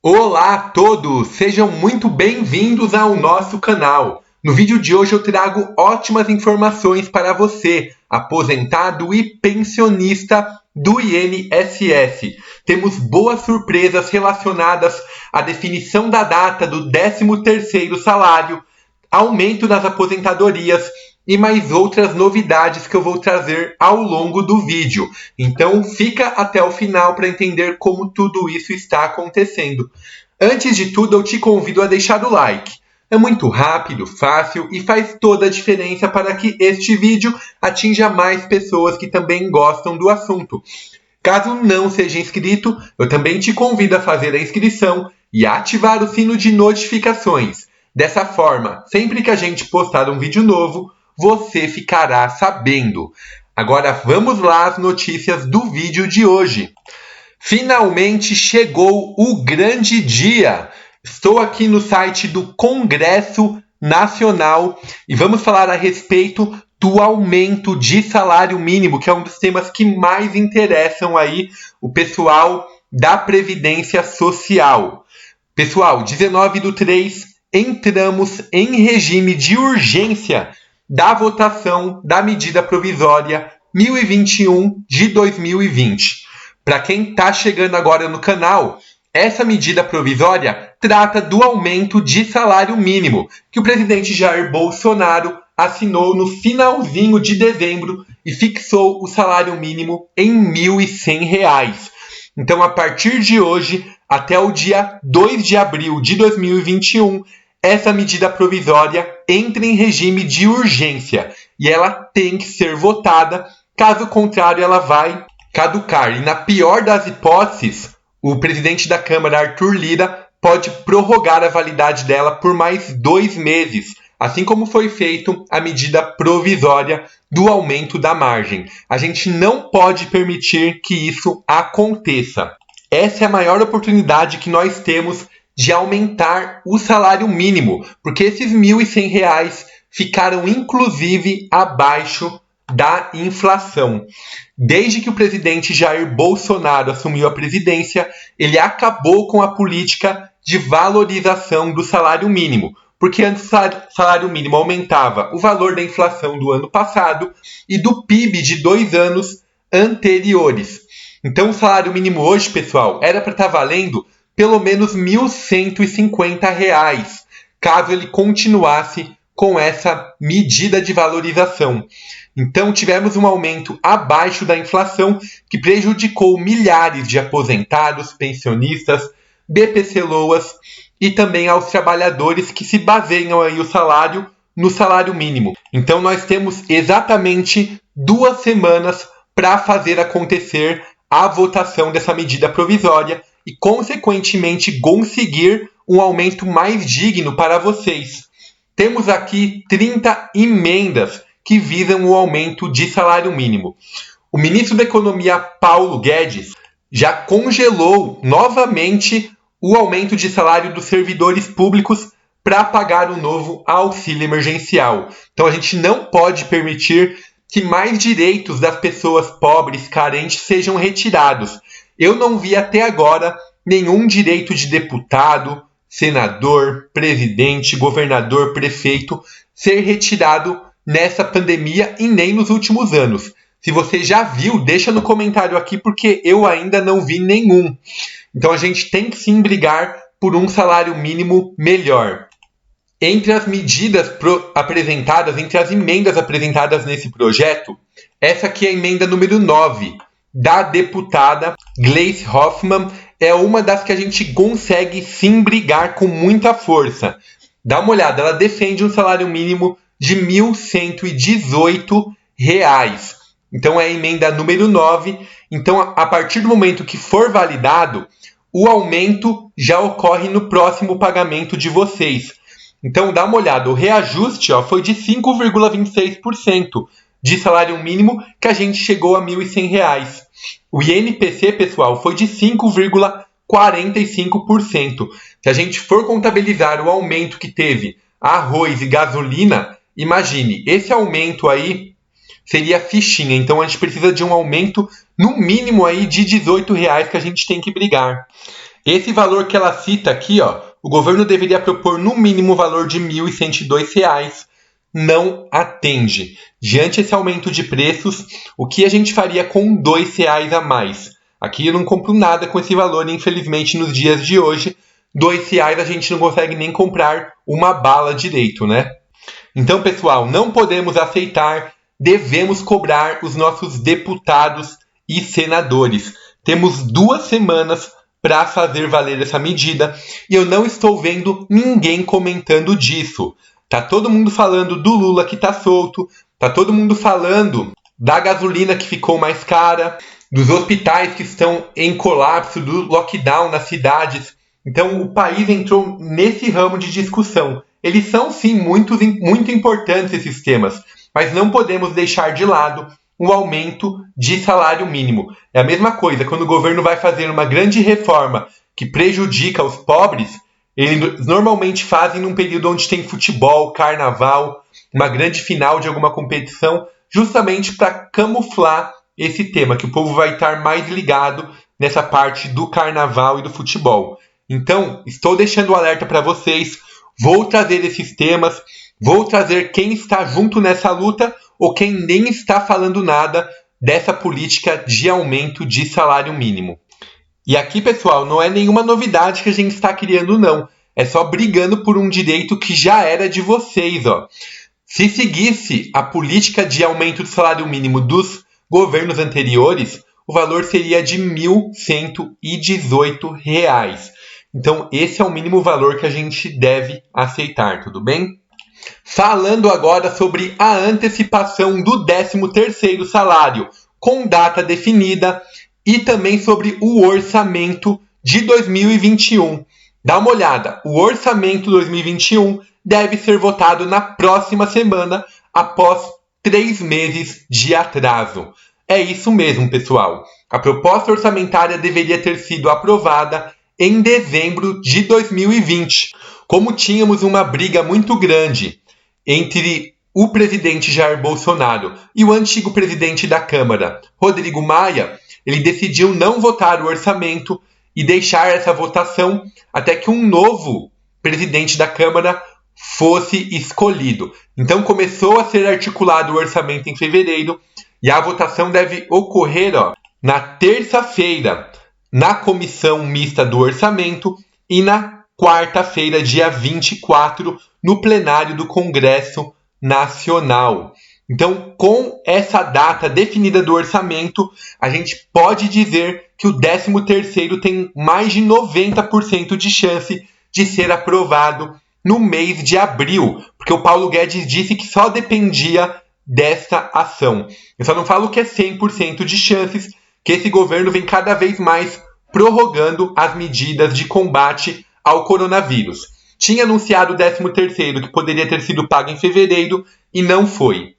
Olá a todos, sejam muito bem-vindos ao nosso canal. No vídeo de hoje eu trago ótimas informações para você, aposentado e pensionista do INSS. Temos boas surpresas relacionadas à definição da data do 13º salário, aumento das aposentadorias e mais outras novidades que eu vou trazer ao longo do vídeo. Então fica até o final para entender como tudo isso está acontecendo. Antes de tudo, eu te convido a deixar o like. É muito rápido, fácil e faz toda a diferença para que este vídeo atinja mais pessoas que também gostam do assunto. Caso não seja inscrito, eu também te convido a fazer a inscrição e ativar o sino de notificações. Dessa forma, sempre que a gente postar um vídeo novo, você ficará sabendo. Agora vamos lá às notícias do vídeo de hoje. Finalmente chegou o grande dia! Estou aqui no site do Congresso Nacional e vamos falar a respeito do aumento de salário mínimo, que é um dos temas que mais interessam aí o pessoal da Previdência Social. Pessoal, 19/3, entramos em regime de urgência da votação da medida provisória 1021 de 2020. Para quem está chegando agora no canal, essa medida provisória trata do aumento de salário mínimo que o presidente Jair Bolsonaro assinou no finalzinho de dezembro e fixou o salário mínimo em R$ 1.100. Então, a partir de hoje, até o dia 2 de abril de 2021, essa medida provisória entra em regime de urgência e ela tem que ser votada, caso contrário ela vai caducar. E na pior das hipóteses, o presidente da Câmara, Arthur Lira, pode prorrogar a validade dela por mais 2 meses, assim como foi feito a medida provisória do aumento da margem. A gente não pode permitir que isso aconteça. Essa é a maior oportunidade que nós temos de aumentar o salário mínimo, porque esses R$ 1.100 ficaram inclusive abaixo da inflação. Desde que o presidente Jair Bolsonaro assumiu a presidência, ele acabou com a política de valorização do salário mínimo, porque antes o salário mínimo aumentava o valor da inflação do ano passado e do PIB de 2 anos anteriores. Então o salário mínimo hoje, pessoal, era para estar valendo pelo menos R$ 1.150, caso ele continuasse com essa medida de valorização. Então tivemos um aumento abaixo da inflação que prejudicou milhares de aposentados, pensionistas, BPC-Loas e também aos trabalhadores que se baseiam aí o salário no salário mínimo. Então nós temos exatamente 2 semanas para fazer acontecer a votação dessa medida provisória e, consequentemente, conseguir um aumento mais digno para vocês. Temos aqui 30 emendas que visam o aumento de salário mínimo. O ministro da Economia, Paulo Guedes, já congelou novamente o aumento de salário dos servidores públicos para pagar o novo auxílio emergencial. Então a gente não pode permitir que mais direitos das pessoas pobres, carentes, sejam retirados. Eu não vi até agora nenhum direito de deputado, senador, presidente, governador, prefeito ser retirado nessa pandemia e nem nos últimos anos. Se você já viu, deixa no comentário aqui, porque eu ainda não vi nenhum. Então a gente tem que sim brigar por um salário mínimo melhor. Entre as medidas apresentadas, entre as emendas apresentadas nesse projeto, essa aqui é a emenda número 9, da deputada Gleisi Hoffmann, é uma das que a gente consegue sim brigar com muita força. Dá uma olhada, ela defende um salário mínimo de R$ 1.118. Então é a emenda número 9. Então, a partir do momento que for validado, o aumento já ocorre no próximo pagamento de vocês. Então dá uma olhada, o reajuste foi de 5,26% de salário mínimo, que a gente chegou a R$ 1.100. O INPC, pessoal, foi de 5,45%. Se a gente for contabilizar o aumento que teve arroz e gasolina, imagine, esse aumento aí seria fichinha. Então a gente precisa de um aumento no mínimo aí de R$ 18 que a gente tem que brigar. Esse valor que ela cita aqui, ó, o governo deveria propor no mínimo o valor de R$ 1.102, não atende. Diante desse aumento de preços, o que a gente faria com R$ 2 a mais? Aqui eu não compro nada com esse valor, infelizmente, nos dias de hoje. R$ 2 a gente não consegue nem comprar uma bala direito, né? Então, pessoal, não podemos aceitar, devemos cobrar os nossos deputados e senadores. Temos 2 semanas para fazer valer essa medida e eu não estou vendo ninguém comentando disso. Tá todo mundo falando do Lula que tá solto, tá todo mundo falando da gasolina que ficou mais cara, dos hospitais que estão em colapso, do lockdown nas cidades. Então o país entrou nesse ramo de discussão. Eles são sim muito importantes esses temas, mas não podemos deixar de lado o aumento de salário mínimo. É a mesma coisa, quando o governo vai fazer uma grande reforma que prejudica os pobres, eles normalmente fazem num período onde tem futebol, carnaval, uma grande final de alguma competição, justamente para camuflar esse tema, que o povo vai estar mais ligado nessa parte do carnaval e do futebol. Então, estou deixando o alerta para vocês, vou trazer esses temas, vou trazer quem está junto nessa luta ou quem nem está falando nada dessa política de aumento de salário mínimo. E aqui, pessoal, não é nenhuma novidade que a gente está criando, não. É só brigando por um direito que já era de vocês, ó. Se seguisse a política de aumento do salário mínimo dos governos anteriores, o valor seria de R$ 1.118. Então, esse é o mínimo valor que a gente deve aceitar, tudo bem? Falando agora sobre a antecipação do 13º salário, com data definida, e também sobre o orçamento de 2021. Dá uma olhada, o orçamento 2021 deve ser votado na próxima semana, após 3 meses de atraso. É isso mesmo, pessoal. A proposta orçamentária deveria ter sido aprovada em dezembro de 2020. Como tínhamos uma briga muito grande entre o presidente Jair Bolsonaro e o antigo presidente da Câmara, Rodrigo Maia, ele decidiu não votar o orçamento e deixar essa votação até que um novo presidente da Câmara fosse escolhido. Então começou a ser articulado o orçamento em fevereiro e a votação deve ocorrer na terça-feira na comissão mista do orçamento e na quarta-feira, dia 24, no plenário do Congresso Nacional. Então, com essa data definida do orçamento, a gente pode dizer que o 13º tem mais de 90% de chance de ser aprovado no mês de abril, porque o Paulo Guedes disse que só dependia dessa ação. Eu só não falo que é 100% de chances, que esse governo vem cada vez mais prorrogando as medidas de combate ao coronavírus. Tinha anunciado o 13º, que poderia ter sido pago em fevereiro, e não foi.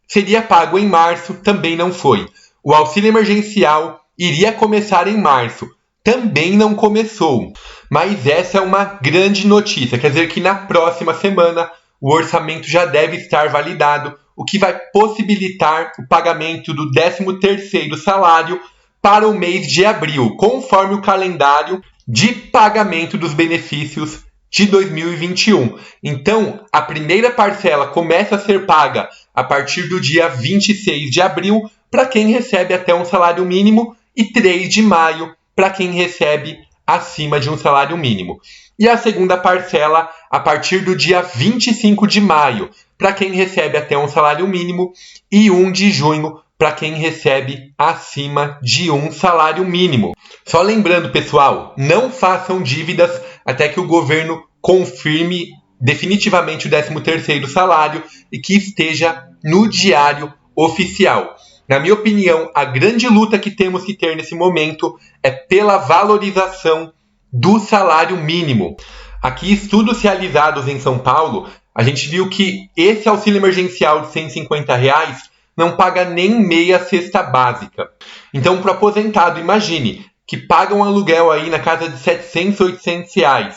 Seria pago em março, também não foi. O auxílio emergencial iria começar em março, também não começou. Mas essa é uma grande notícia, quer dizer que na próxima semana o orçamento já deve estar validado, o que vai possibilitar o pagamento do 13º salário para o mês de abril, conforme o calendário de pagamento dos benefícios de 2021. Então, a primeira parcela começa a ser paga a partir do dia 26 de abril para quem recebe até um salário mínimo e 3 de maio para quem recebe acima de um salário mínimo. E a segunda parcela a partir do dia 25 de maio para quem recebe até um salário mínimo e 1 de junho para quem recebe acima de um salário mínimo. Só lembrando, pessoal, não façam dívidas até que o governo confirme definitivamente o 13º salário e que esteja no diário oficial. Na minha opinião, a grande luta que temos que ter nesse momento é pela valorização do salário mínimo. Aqui, estudos realizados em São Paulo, a gente viu que esse auxílio emergencial de R$150 não paga nem meia cesta básica. Então, para o aposentado, imagine que paga um aluguel aí na casa de R$700, R$800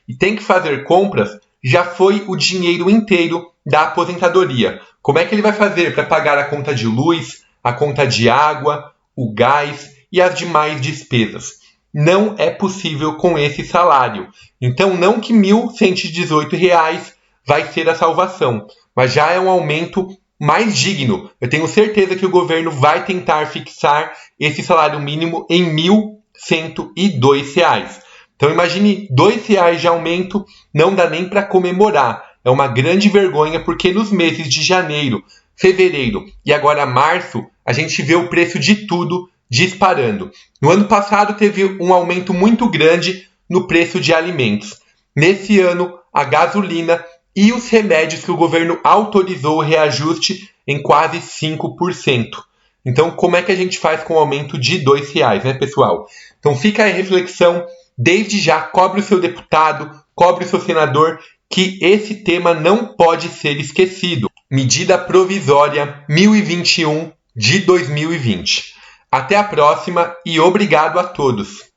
e tem que fazer compras, já foi o dinheiro inteiro da aposentadoria. Como é que ele vai fazer para pagar a conta de luz, a conta de água, o gás e as demais despesas? não é possível com esse salário. Então, não que R$ 1.118 vai ser a salvação, mas já é um aumento mais digno. Eu tenho certeza que o governo vai tentar fixar esse salário mínimo em R$ 1.102. Então imagine R$ 2 de aumento, não dá nem para comemorar. É uma grande vergonha porque nos meses de janeiro, fevereiro e agora março, a gente vê o preço de tudo disparando. No ano passado teve um aumento muito grande no preço de alimentos. Nesse ano, a gasolina e os remédios que o governo autorizou o reajuste em quase 5%. Então, como é que a gente faz com o aumento de R$ 2, né, pessoal? Então, fica aí a reflexão. Desde já, cobre o seu deputado, cobre o seu senador, que esse tema não pode ser esquecido. Medida provisória 1021 de 2020. Até a próxima e obrigado a todos.